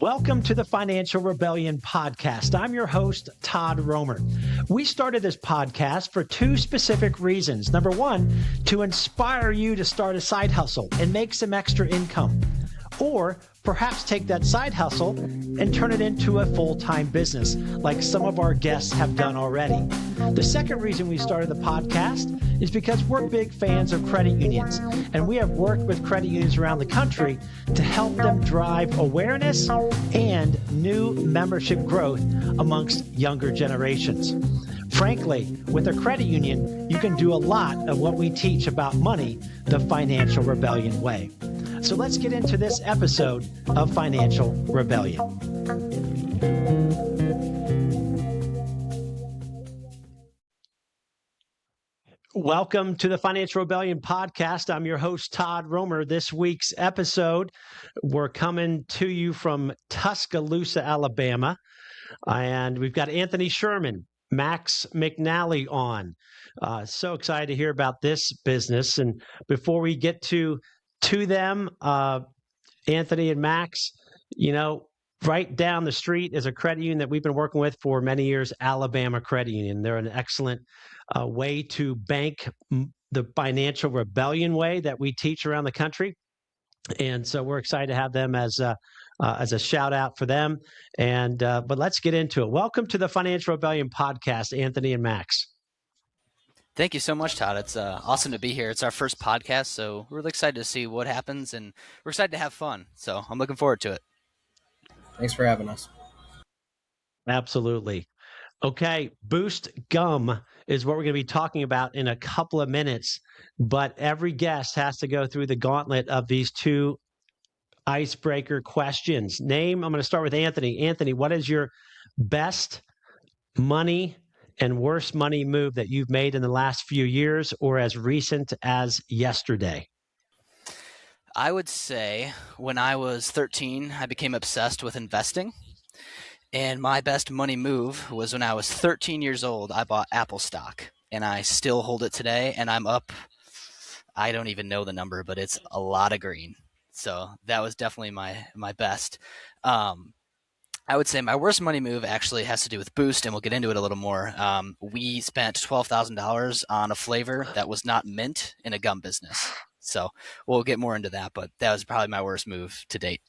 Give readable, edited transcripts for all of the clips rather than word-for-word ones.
Welcome to the Financial Rebellion podcast. I'm your host, Todd Romer. We started this podcast for two specific reasons. Number one, to inspire you to start a side hustle and make some extra income. Or perhaps take that side hustle and turn it into a full-time business, like some of our guests have done already. The second reason we started the podcast is because we're big fans of credit unions, and we have worked with credit unions around the country to help them drive awareness and new membership growth amongst younger generations. Frankly, with a credit union, you can do a lot of what we teach about money the Financial Rebellion way. So let's get into this episode of Financial Rebellion. Welcome to the Financial Rebellion podcast. I'm your host, Todd Romer. This week's episode, we're coming to you from Tuscaloosa, Alabama, and we've got Sherman, Max McNally on. So excited to hear about this business. And before we get to them, Anthony and Max, right down the street is a credit union that we've been working with for many years, Alabama Credit Union. They're an excellent way to bank the Financial Rebellion way that we teach around the country. And so we're excited to have them as a shout out for them. But let's get into it. Welcome to the Financial Rebellion podcast, Anthony and Max. Thank you so much, Todd. It's awesome to be here. It's our first podcast, so we're really excited to see what happens, and we're excited to have fun. So I'm looking forward to it. Thanks for having us. Absolutely. Okay, Boost Gum is what we're going to be talking about in a couple of minutes, but every guest has to go through the gauntlet of these two icebreaker questions. I'm going to start with Anthony. Anthony, what is your best money and worst money move that you've made in the last few years or as recent as yesterday? I would say when I was 13, I became obsessed with investing. And my best money move was when I was 13 years old. I bought Apple stock, and I still hold it today. And I'm up, I don't even know the number, but it's a lot of green. So that was definitely my best. I would say my worst money move actually has to do with Boost, and we'll get into it a little more. We spent $12,000 on a flavor that was not mint in a gum business. So we'll get more into that, but that was probably my worst move to date.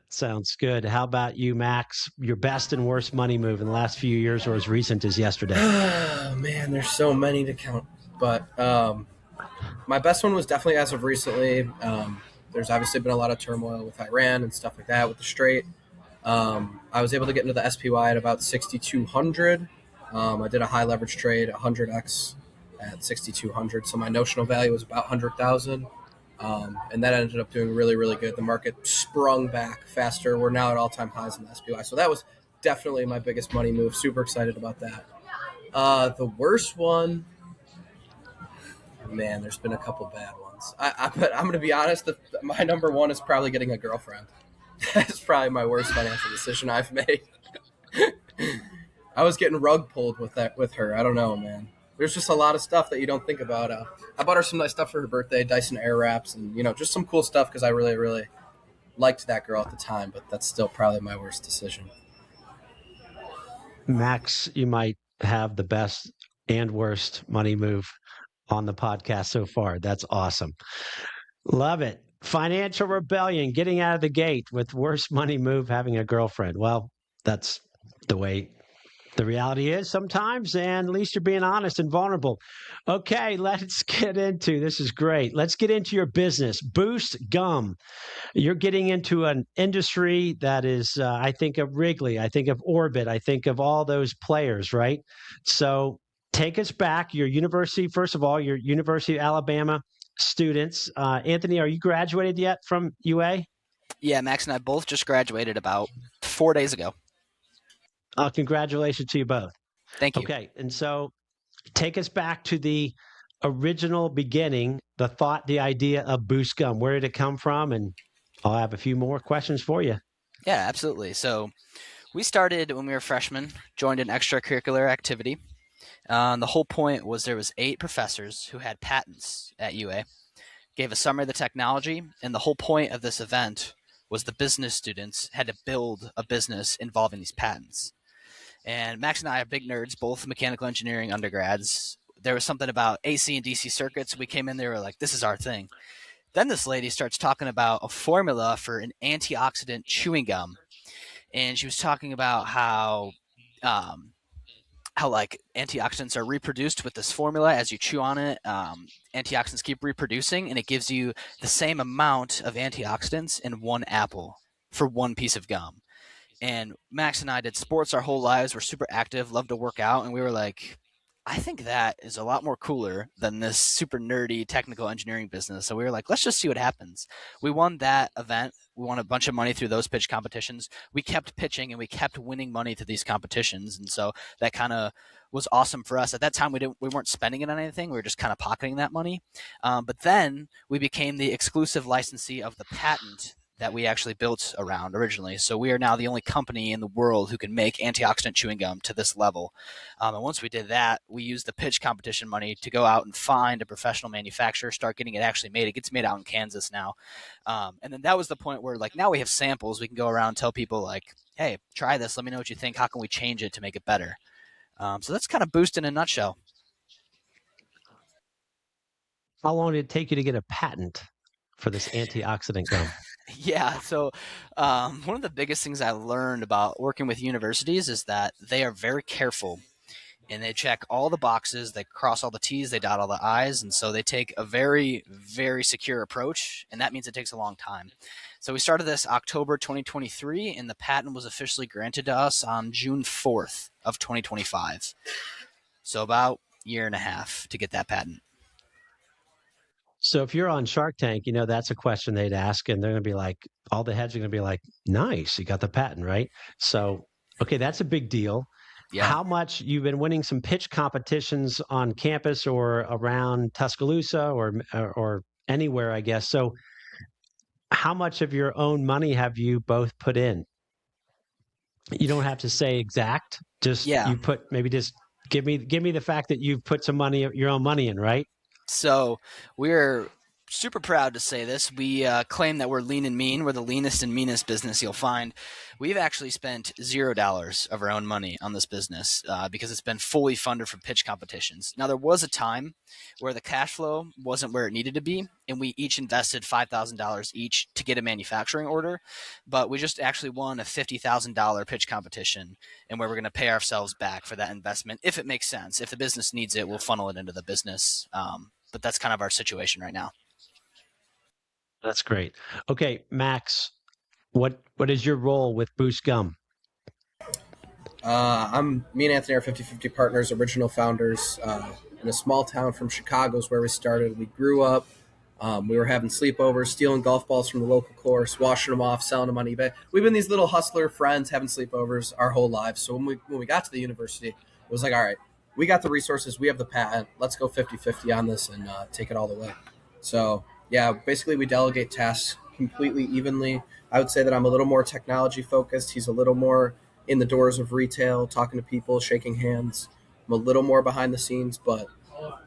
Sounds good. How about you, Max? Your best and worst money move in the last few years or as recent as yesterday? Oh, man, there's so many to count. But my best one was definitely as of recently. There's obviously been a lot of turmoil with Iran and stuff like that with the Strait. I was able to get into the SPY at about 6,200. I did a high leverage trade, 100x at 6,200. So my notional value was about 100,000. And that ended up doing really, really good. The market sprung back faster. We're now at all-time highs in the SPY. So that was definitely my biggest money move. Super excited about that. The worst one, man, there's been a couple bad ones. But I'm going to be honest, my number one is probably getting a girlfriend. That's probably my worst financial decision I've made. I was getting rug pulled with her. I don't know, man. There's just a lot of stuff that you don't think about. I bought her some nice stuff for her birthday, Dyson Airwraps, and just some cool stuff because I really, really liked that girl at the time. But that's still probably my worst decision. Max, you might have the best and worst money move on the podcast so far. That's awesome. Love it. Financial Rebellion, getting out of the gate with worst money move, having a girlfriend. Well, that's the way the reality is sometimes, and at least you're being honest and vulnerable. Okay, let's get into, this is great. Let's get into your business, Boost Gum. You're getting into an industry that is, I think of Wrigley, I think of Orbit, I think of all those players, right? So take us back, your university, first of all, your University of Alabama students. Anthony, are you graduated yet from UA? Yeah, Max and I both just graduated about 4 days ago. Congratulations to you both. Thank you. Okay, and so take us back to the original beginning, the thought, the idea of Boost Gum. Where did it come from? And I'll have a few more questions for you. Yeah, absolutely. So we started when we were freshmen, joined an extracurricular activity. The whole point was there was 8 professors who had patents at UA, gave a summary of the technology, and the whole point of this event was the business students had to build a business involving these patents. And Max and I are big nerds, both mechanical engineering undergrads. There was something about AC and DC circuits. We came in there, we were like, this is our thing. Then this lady starts talking about a formula for an antioxidant chewing gum. And she was talking about um, how like antioxidants are reproduced with this formula as you chew on it. Antioxidants keep reproducing, and it gives you the same amount of antioxidants in one apple for one piece of gum. And Max and I did sports our whole lives. We're super active, love to work out, and we were like, I think that is a lot more cooler than this super nerdy technical engineering business. So we were like, let's just see what happens. We won that event. We won a bunch of money through those pitch competitions. We kept pitching and we kept winning money through these competitions. And so that kind of was awesome for us. At that time, we weren't spending it on anything. We were just kind of pocketing that money. But then we became the exclusive licensee of the patent that we actually built around originally. So we are now the only company in the world who can make antioxidant chewing gum to this level. And once we did that, we used the pitch competition money to go out and find a professional manufacturer, start getting it actually made. It gets made out in Kansas now. And then that was the point where like now we have samples. We can go around and tell people like, hey, try this. Let me know what you think. How can we change it to make it better? So that's kind of Boost in a nutshell. How long did it take you to get a patent for this antioxidant gum? Yeah. So, one of the biggest things I learned about working with universities is that they are very careful and they check all the boxes, they cross all the T's, they dot all the I's. And so they take a very, very secure approach. And that means it takes a long time. So we started this October 2023, and the patent was officially granted to us on June 4th of 2025. So about a year and a half to get that patent. So if you're on Shark Tank, that's a question they'd ask, and they're going to be like, all the heads are going to be like, nice, you got the patent, right? So, okay, that's a big deal. Yeah. How much you've been winning some pitch competitions on campus or around Tuscaloosa or anywhere, I guess. So how much of your own money have you both put in? You don't have to say exact, just Yeah. you put maybe just give me the fact that you've put some money, your own money in, right? So we're super proud to say this. We claim that we're lean and mean. We're the leanest and meanest business you'll find. We've actually spent $0 of our own money on this business because it's been fully funded from pitch competitions. Now, there was a time where the cash flow wasn't where it needed to be, and we each invested $5,000 each to get a manufacturing order. But we just actually won a $50,000 pitch competition, and where we're going to pay ourselves back for that investment if it makes sense. If the business needs it, we'll funnel it into the business. But that's kind of our situation right now. That's great. Okay, Max, what is your role with Boost Gum? Me and Anthony are 50-50 partners, original founders in a small town from Chicago is where we started. We grew up. We were having sleepovers, stealing golf balls from the local course, washing them off, selling them on eBay. We've been these little hustler friends having sleepovers our whole lives. So when we got to the university, it was like, all right, we got the resources. We have the patent. Let's go 50-50 on this and take it all the way. So, yeah, basically we delegate tasks completely evenly. I would say that I'm a little more technology focused. He's a little more in the doors of retail, talking to people, shaking hands. I'm a little more behind the scenes, but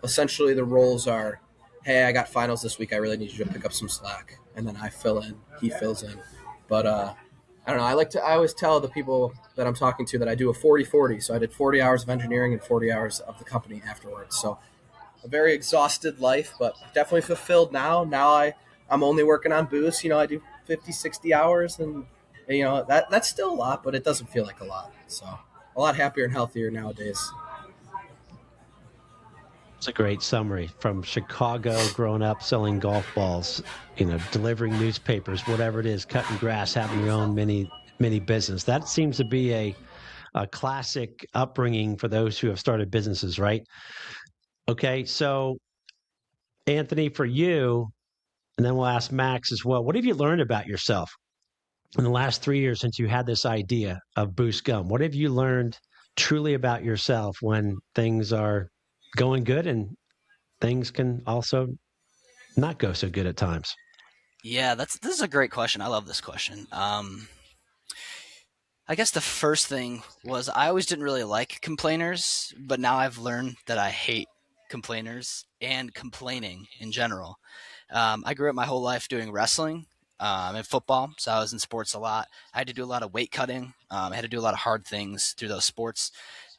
essentially the roles are, hey, I got finals this week. I really need you to pick up some slack. And then I fill in, he fills in. But I don't know. I always tell the people that I'm talking to that I do a 40-40. So I did 40 hours of engineering and 40 hours of the company afterwards. So a very exhausted life, but definitely fulfilled now. I'm only working on Boost. I do 50, 60 hours, and that's still a lot, but it doesn't feel like a lot. So a lot happier and healthier nowadays. It's a great summary from Chicago, growing up selling golf balls, delivering newspapers, whatever it is, cutting grass, having your own mini business. That seems to be a classic upbringing for those who have started businesses, right? Okay, so Anthony, for you, and then we'll ask Max as well. What have you learned about yourself in the last 3 years since you had this idea of Boost Gum? What have you learned truly about yourself when things are going good and things can also not go so good at times? Yeah, this is a great question. I love this question. I guess the first thing was I always didn't really like complainers, but now I've learned that I hate complainers and complaining in general. I grew up my whole life doing wrestling and football, so I was in sports a lot. I had to do a lot of weight cutting. I had to do a lot of hard things through those sports,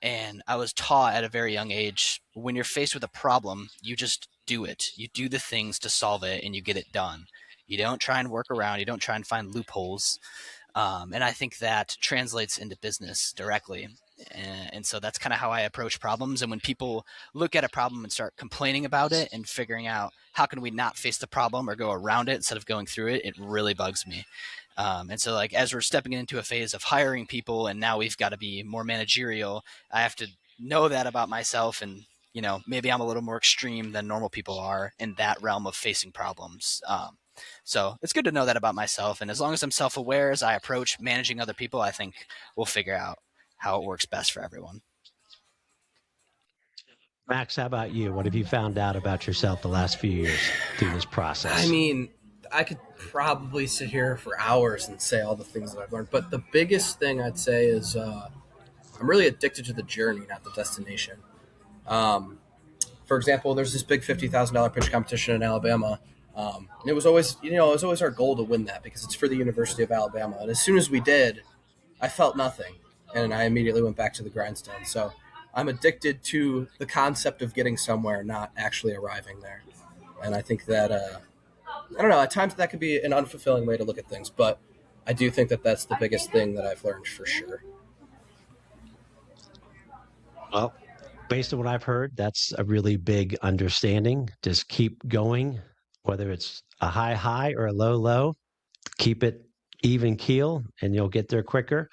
and I was taught at a very young age, when you're faced with a problem, you just do it. You do the things to solve it, and you get it done. You don't try and work around. You don't try and find loopholes. And I think that translates into business directly. And so that's kind of how I approach problems. And when people look at a problem and start complaining about it and figuring out how can we not face the problem or go around it instead of going through it, it really bugs me. And so, like, as we're stepping into a phase of hiring people, and now we've got to be more managerial, I have to know that about myself. And maybe I'm a little more extreme than normal people are in that realm of facing problems. So it's good to know that about myself. And as long as I'm self-aware as I approach managing other people, I think we'll figure out how it works best for everyone. Max, how about you? What have you found out about yourself the last few years through this process? I mean, I could probably sit here for hours and say all the things that I've learned, but the biggest thing I'd say is I'm really addicted to the journey, not the destination. For example, there's this big $50,000 pitch competition in Alabama. And it was always our goal to win that because it's for the University of Alabama. And as soon as we did, I felt nothing, and I immediately went back to the grindstone. So I'm addicted to the concept of getting somewhere, not actually arriving there. And I think that I don't know. At times that could be an unfulfilling way to look at things, but I do think that that's the biggest thing that I've learned for sure. Well, based on what I've heard, that's a really big understanding. Just keep going, whether it's a high or a low, keep it even keel and you'll get there quicker.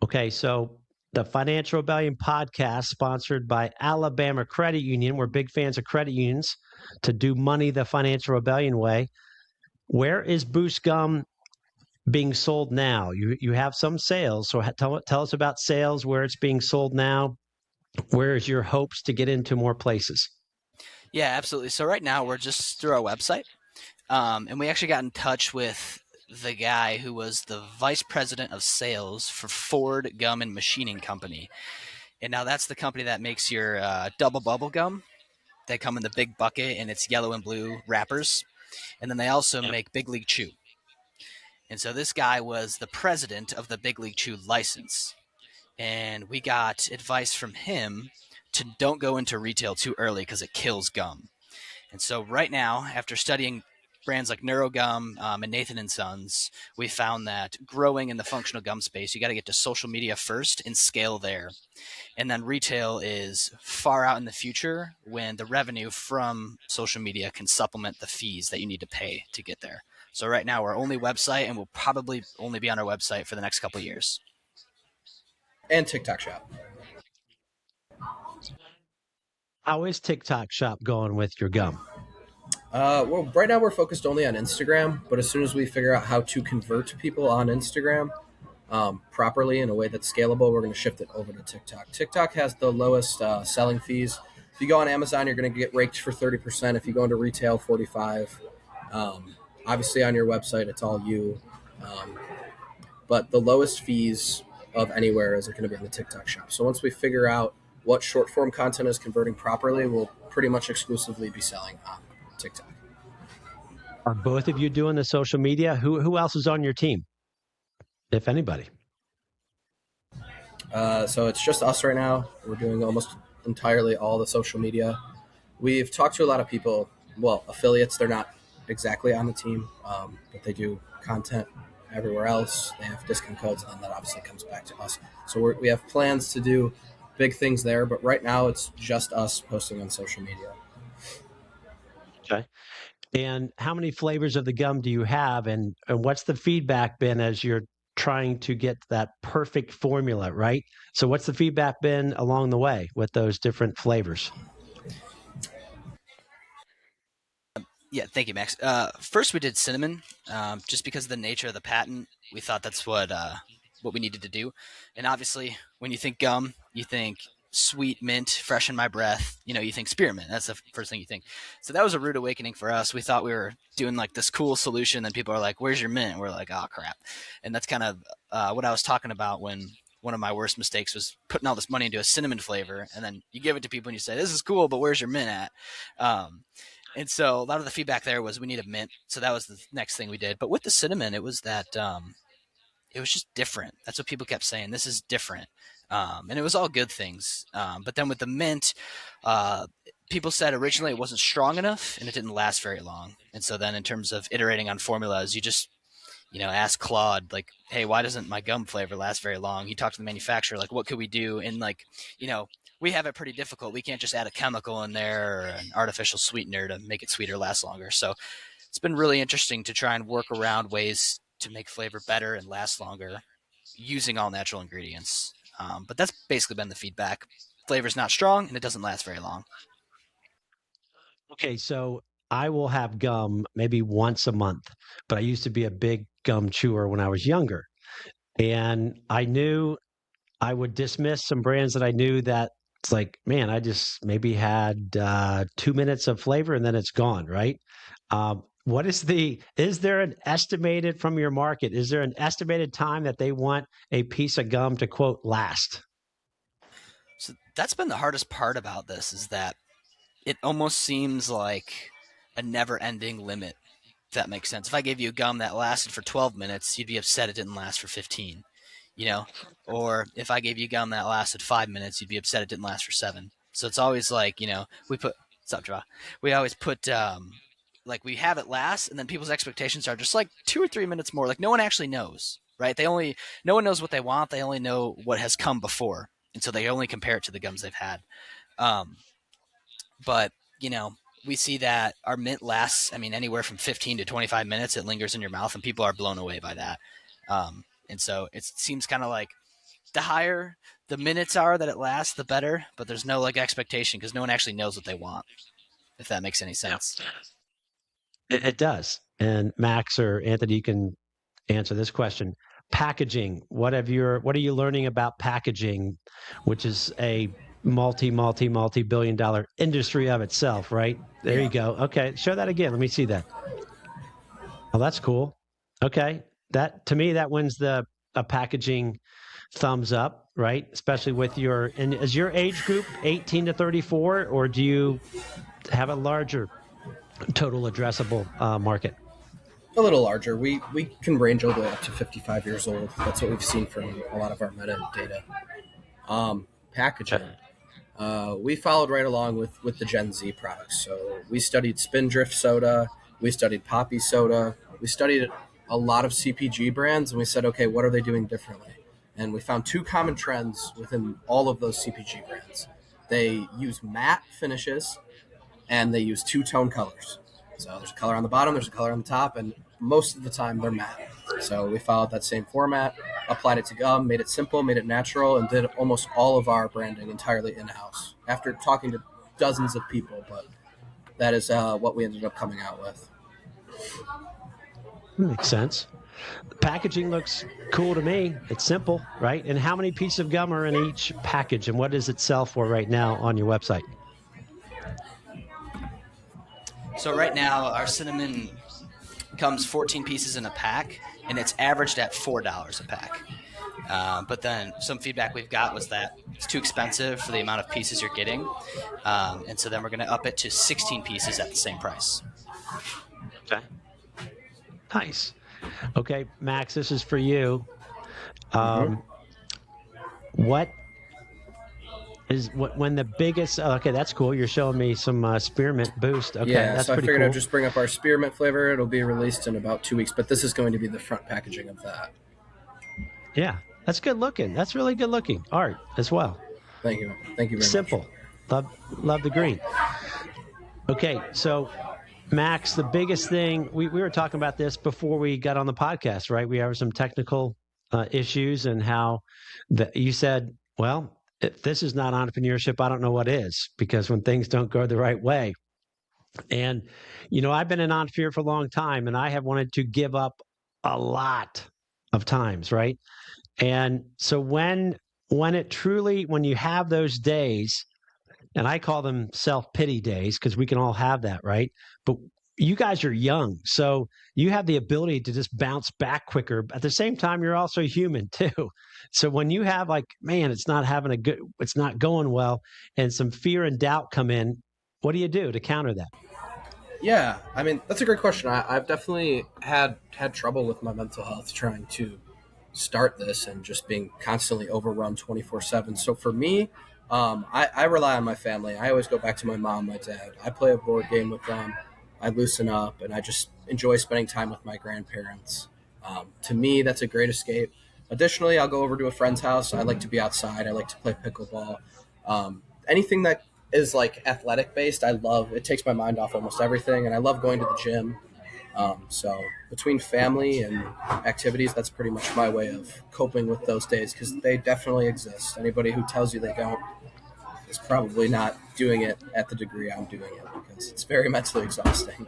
Okay, so the Financial Rebellion podcast, sponsored by Alabama Credit Union. We're big fans of credit unions to do money the Financial Rebellion way. Where is Boost Gum being sold now? You have some sales, so tell us about sales, where it's being sold now. Where is your hopes to get into more places? Yeah, absolutely. So right now we're just through our website, and we actually got in touch with the guy who was the vice president of sales for Ford Gum and Machining Company. And now that's the company that makes your double bubble gum. They come in the big bucket, and it's yellow and blue wrappers. And then they also make Big League Chew. And so this guy was the president of the Big League Chew license. And we got advice from him to don't go into retail too early because it kills gum. And so right now, after studying brands like NeuroGum and Nathan and Sons, we found that growing in the functional gum space, you got to get to social media first and scale there. And then retail is far out in the future when the revenue from social media can supplement the fees that you need to pay to get there. So right now we're only website, and we'll probably only be on our website for the next couple of years. And TikTok Shop. How is TikTok Shop going with your gum? Well, right now we're focused only on Instagram, but as soon as we figure out how to convert people on Instagram properly in a way that's scalable, we're going to shift it over to TikTok. TikTok has the lowest selling fees. If you go on Amazon, you're going to get raked for 30%. If you go into retail, 45%. Obviously, on your website, it's all you. But the lowest fees of anywhere is going to be on the TikTok Shop. So once we figure out what short form content is converting properly, we'll pretty much exclusively be selling on TikTok. Are both of you doing the social media? Who else is on your team, if anybody? So it's just us right now. We're doing almost entirely all the social media. We've talked to a lot of people, well, affiliates. They're not exactly on the team, but they do content everywhere else. They have discount codes, and then that obviously comes back to us. So we have plans to do big things there, but right now it's just us posting on social media. Okay. And how many flavors of the gum do you have? And what's the feedback been as you're trying to get that perfect formula, right? So what's the feedback been along the way with those different flavors? Yeah, thank you, Max. First, we did cinnamon, just because of the nature of the patent. We thought that's what we needed to do. And obviously, when you think gum, you think sweet mint, fresh in my breath. You think spearmint. That's the first thing you think. So that was a rude awakening for us. We thought we were doing like this cool solution, and people are like, "Where's your mint?" And we're like, "Oh crap!" And that's kind of what I was talking about when one of my worst mistakes was putting all this money into a cinnamon flavor, and then you give it to people and you say, "This is cool, but where's your mint at?" And so a lot of the feedback there was we need a mint. So that was the next thing we did. But with the cinnamon, it was that it was just different. That's what people kept saying. This is different. And it was all good things. But then with the mint, people said originally it wasn't strong enough and it didn't last very long. And so then in terms of iterating on formulas, you just, ask Claude, like, hey, why doesn't my gum flavor last very long? He talked to the manufacturer, like, what could we do? And like, we have it pretty difficult. We can't just add a chemical in there or an artificial sweetener to make it sweeter, last longer. So it's been really interesting to try and work around ways to make flavor better and last longer using all natural ingredients. But that's basically been the feedback. Flavor's not strong and it doesn't last very long. Okay, so I will have gum maybe once a month, but I used to be a big gum chewer when I was younger. And I knew I would dismiss some brands that I knew that it's like, man, I just maybe had 2 minutes of flavor and then it's gone, right? Is there an estimated from your market? Is there an estimated time that they want a piece of gum to quote last? So that's been the hardest part about this is that it almost seems like a never ending limit, if that makes sense. If I gave you a gum that lasted for 12 minutes, you'd be upset it didn't last for 15, or if I gave you gum that lasted 5 minutes, you'd be upset it didn't last for 7. So it's always like, we always put, like we have it last and then people's expectations are just like 2 or 3 minutes more. Like no one actually knows, right? No one knows what they want. They only know what has come before. And so they only compare it to the gums they've had. But we see that our mint lasts, anywhere from 15 to 25 minutes. It lingers in your mouth and people are blown away by that. And so it seems kind of like the higher the minutes are that it lasts, the better, but there's no like expectation because no one actually knows what they want, if that makes any sense. It does. And Max or Anthony, you can answer this question. Packaging. What are you learning about packaging, which is a multi-billion-dollar industry of itself, right? There you go. Okay, show that again. Let me see that. Oh, that's cool. Okay, that to me that wins a packaging thumbs up, right? Especially with is your age group 18 to 34, or do you have a larger total addressable market? A little larger. We can range all the way up to 55 years old. That's what we've seen from a lot of our meta data. Packaging. We followed right along with the Gen Z products. So we studied Spindrift soda. We studied Poppy soda. We studied a lot of CPG brands, and we said, okay, what are they doing differently? And we found 2 common trends within all of those CPG brands. They use matte finishes, and they use 2-tone colors. So there's a color on the bottom, there's a color on the top, and most of the time they're matte. So we followed that same format, applied it to gum, made it simple, made it natural, and did almost all of our branding entirely in-house after talking to dozens of people. But that is what we ended up coming out with. Makes sense. The packaging looks cool to me. It's simple, right? And how many pieces of gum are in each package, and what does it sell for right now on your website? So right now, our cinnamon comes 14 pieces in a pack, and it's averaged at $4 a pack. But then some feedback we've got was that it's too expensive for the amount of pieces you're getting. And so then we're going to up it to 16 pieces at the same price. Okay. Nice. Okay, Max, this is for you. What is when the biggest? Okay, that's cool. You're showing me some spearmint boost. Okay, yeah, that's so I pretty figured cool. I'd just bring up our spearmint flavor. It'll be released in about 2 weeks, but this is going to be the front packaging of that. Yeah, that's good looking. That's really good looking art as well. Thank you very much. Simple. Love the green. Okay, so Max, the biggest thing we were talking about this before we got on the podcast, right? We have some technical issues and how you said, well, if this is not entrepreneurship, I don't know what is, because when things don't go the right way. And, I've been an entrepreneur for a long time, and I have wanted to give up a lot of times, right? And so when you have those days, and I call them self-pity days because we can all have that, right? But you guys are young, so you have the ability to just bounce back quicker. At the same time, you're also human too. So when you have like, man, it's not going well, and some fear and doubt come in, what do you do to counter that? Yeah, I mean that's a great question. I've definitely had trouble with my mental health trying to start this and just being constantly overrun 24/7. So for me, I rely on my family. I always go back to my mom, my dad. I play a board game with them. I loosen up, and I just enjoy spending time with my grandparents. To me, that's a great escape. Additionally, I'll go over to a friend's house. I like to be outside. I like to play pickleball. Anything that is like athletic based, I love. It takes my mind off almost everything, and I love going to the gym. So between family and activities, that's pretty much my way of coping with those days because they definitely exist. Anybody who tells you they don't is probably not doing it at the degree I'm doing it because it's very mentally exhausting.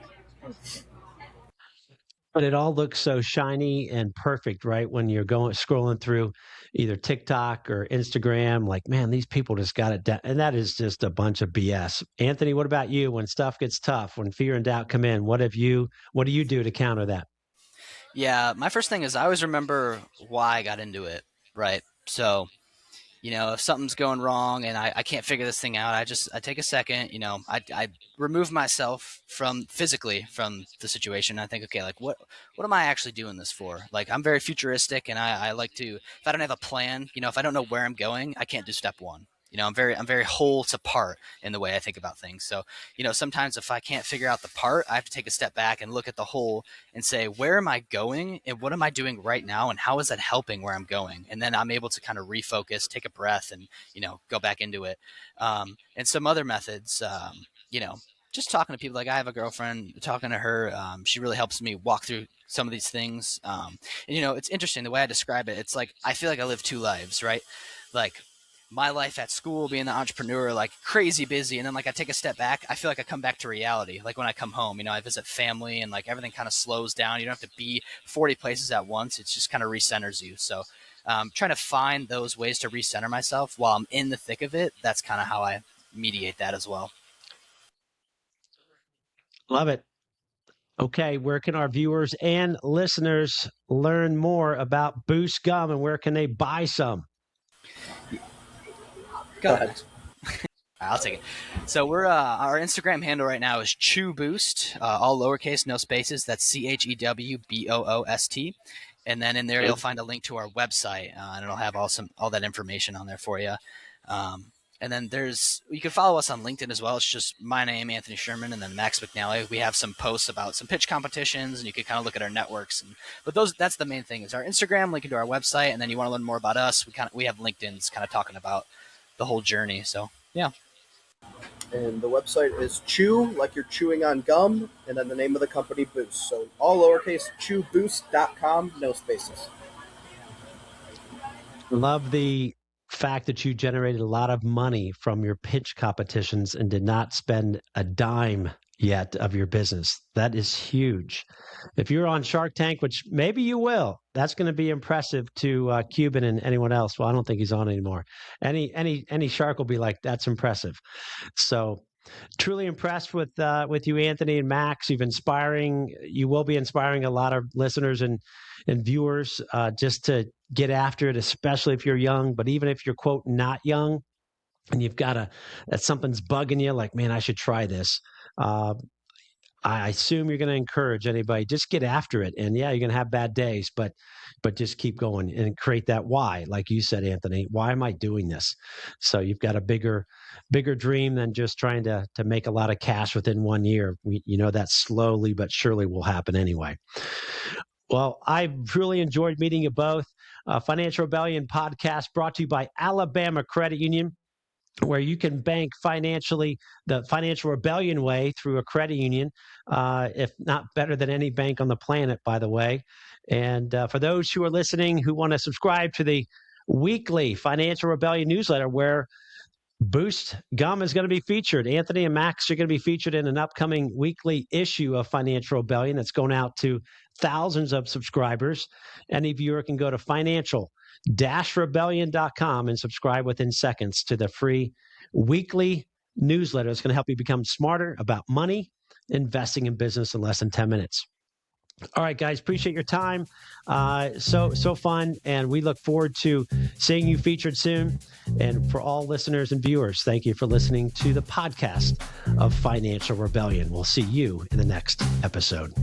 But it all looks so shiny and perfect, right? When you're going scrolling through either TikTok or Instagram, like, man, these people just got it down. And that is just a bunch of BS. Anthony, what about you? When stuff gets tough, when fear and doubt come in, what do you do to counter that? Yeah, my first thing is I always remember why I got into it, right? So, if something's going wrong and I can't figure this thing out, I take a second, I remove myself physically from the situation. I think, okay, like what am I actually doing this for? Like I'm very futuristic and I like to, if I don't have a plan, if I don't know where I'm going, I can't do step one. I'm very whole to part in the way I think about things. So, sometimes if I can't figure out the part, I have to take a step back and look at the whole and say, where am I going and what am I doing right now? And how is that helping where I'm going? And then I'm able to kind of refocus, take a breath and, go back into it. And some other methods, just talking to people. Like I have a girlfriend, talking to her, she really helps me walk through some of these things. And it's interesting the way I describe it. It's like, I feel like I live two lives, right? Like my life at school, being the entrepreneur, like crazy busy. And then like I take a step back, I feel like I come back to reality. Like when I come home, I visit family and like everything kind of slows down. You don't have to be 40 places at once. It's just kind of recenters you. So trying to find those ways to recenter myself while I'm in the thick of it. That's kind of how I mediate that as well. Love it. Okay, where can our viewers and listeners learn more about Boost Gum and where can they buy some? Go ahead. I'll take it. So we're our Instagram handle right now is Chew Boost, all lowercase, no spaces. That's CHEWBOOST. And then in there you'll find a link to our website, and it'll have all that information on there for you. And then you can follow us on LinkedIn as well. It's just my name, Anthony Sherman, and then Max McNally. We have some posts about some pitch competitions, and you can kind of look at our networks. But that's the main thing is our Instagram, link to our website, and then you want to learn more about us. We have LinkedIn's kind of talking about the whole journey. So yeah. And the website is Chew, like you're chewing on gum, and then the name of the company Boost. So all lowercase, chewboost.com, no spaces. Love the fact that you generated a lot of money from your pitch competitions and did not spend a dime yet of your business. That is huge. If you're on Shark Tank, which maybe you will, that's going to be impressive to Cuban and anyone else. Well, I don't think he's on anymore. Any shark will be like, that's impressive. So truly impressed with you, Anthony and Max. You will be inspiring a lot of listeners and viewers just to get after it, especially if you're young. But even if you're quote not young, and you've got that something's bugging you, like man, I should try this. Uh, I assume you're going to encourage anybody just get after it. And yeah, you're going to have bad days, but just keep going and create that why, like you said, Anthony. Why am I doing this? So you've got a bigger dream than just trying to make a lot of cash within 1 year. That slowly but surely will happen anyway. Well, I've really enjoyed meeting you both. Financial Rebellion podcast brought to you by Alabama Credit Union, where you can bank financially the financial rebellion way through a credit union, if not better than any bank on the planet, by the way. And for those who are listening who want to subscribe to the weekly Financial Rebellion newsletter, where Boost Gum is going to be featured. Anthony and Max are going to be featured in an upcoming weekly issue of Financial Rebellion that's going out to thousands of subscribers. Any viewer can go to financial-rebellion.com and subscribe within seconds to the free weekly newsletter. It's going to help you become smarter about money, investing in business in less than 10 minutes. All right, guys, appreciate your time. So fun, and we look forward to seeing you featured soon. And for all listeners and viewers, thank you for listening to the podcast of Financial Rebellion. We'll see you in the next episode.